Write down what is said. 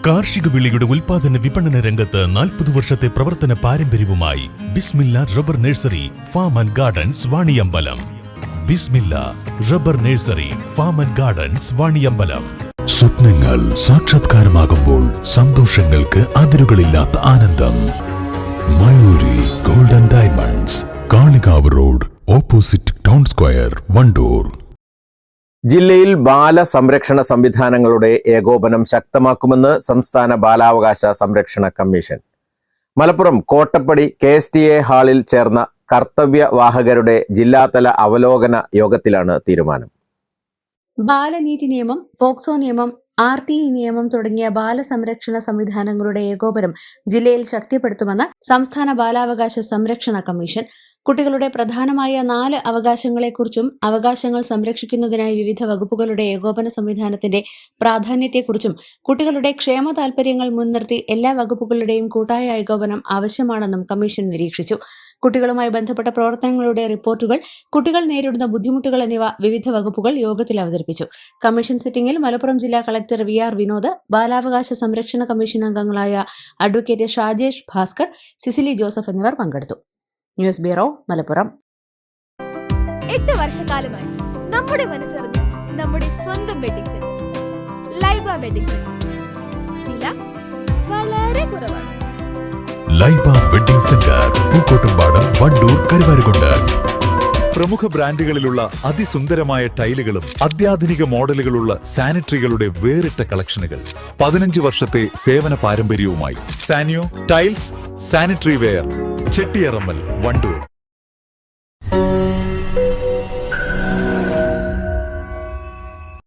കാർഷിക വിളയുടെ ഉൽപാദന വിപണന രംഗത്ത് 40 വർഷത്തെ പ്രവർത്തന പാരമ്പര്യവുമായി Bismilla rubber nursery farm and gardens Vaniyambalam. Bismilla rubber nursery farm and gardens Vaniyambalam. സ്വപ്നങ്ങൾ സാക്ഷാത്കാരമാകുമ്പോൾ സന്തോഷങ്ങൾക്ക് അതിരുകളില്ലാത്ത ആനന്ദം. Mayuri golden diamonds, Kalikavu road, opposite town square, Wandoor. ജില്ലയിൽ ബാലസംരക്ഷണ സംവിധാനങ്ങളുടെ ഏകോപനം ശക്തമാക്കുമെന്ന് സംസ്ഥാന ബാലാവകാശ സംരക്ഷണ കമ്മീഷൻ. മലപ്പുറം കോട്ടപ്പടി KSTA ഹാളിൽ ചേർന്ന കർത്തവ്യവാഹകരുടെ ജില്ലാതല അവലോകന യോഗത്തിലാണ് തീരുമാനം. ബാലനീതി നിയമം, പോക്സോ നിയമം, RTE നിയമം തുടങ്ങിയ ബാലസംരക്ഷണ സംവിധാനങ്ങളുടെ ഏകോപനം ജില്ലയിൽ ശക്തിപ്പെടുത്തുമെന്ന് സംസ്ഥാന ബാലാവകാശ സംരക്ഷണ കമ്മീഷൻ. കുട്ടികളുടെ പ്രധാനമായ 4 അവകാശങ്ങളെക്കുറിച്ചും അവകാശങ്ങൾ സംരക്ഷിക്കുന്നതിനായി വിവിധ വകുപ്പുകളുടെ ഏകോപന സംവിധാനത്തിന്റെ പ്രാധാന്യത്തെക്കുറിച്ചും കുട്ടികളുടെ ക്ഷേമ താൽപര്യങ്ങൾ മുൻനിർത്തി എല്ലാ വകുപ്പുകളുടെയും കൂട്ടായ ഏകോപനം ആവശ്യമാണെന്നും കമ്മീഷൻ നിരീക്ഷിച്ചു. കുട്ടികളുമായി ബന്ധപ്പെട്ട പ്രവർത്തനങ്ങളുടെ റിപ്പോർട്ടുകൾ, കുട്ടികൾ നേരിടുന്ന ബുദ്ധിമുട്ടുകൾ എന്നിവ വിവിധ വകുപ്പുകൾ യോഗത്തിൽ അവതരിപ്പിച്ചു. കമ്മീഷൻ സിറ്റിംഗിൽ മലപ്പുറം ജില്ലാ കളക്ടർ VR വിനോദ്, ബാലാവകാശ സംരക്ഷണ കമ്മീഷൻ അംഗങ്ങളായ അഡ്വക്കേറ്റ് ഷാജേഷ് ഭാസ്കർ, സിസിലി ജോസഫ് എന്നിവർ പങ്കെടുത്തു. News bureau, Malappuram. 8 വർഷക്കാലമായി നമ്മുടെ മനസ്സറിഞ്ഞ നമ്മുടെ സ്വന്തം wedding centre Laiba wedding centre. വില വളരെ കുറവാണ്. Laiba wedding centre, Pookkottumpadam, Wandoor, Karuvarakundu. പ്രമുഖ ബ്രാൻഡുകളിലുള്ള അതിസുന്ദരമായ ടൈലുകളും അത്യാധുനിക മോഡലുകളുള്ള സാനിറ്ററികളുടെ വേറിട്ട കളക്ഷനുകൾ. 15 വർഷത്തെ സേവന പാരമ്പര്യവുമായി Saniyo tiles, sanitary ware, Chettiyarammal, Wandoor.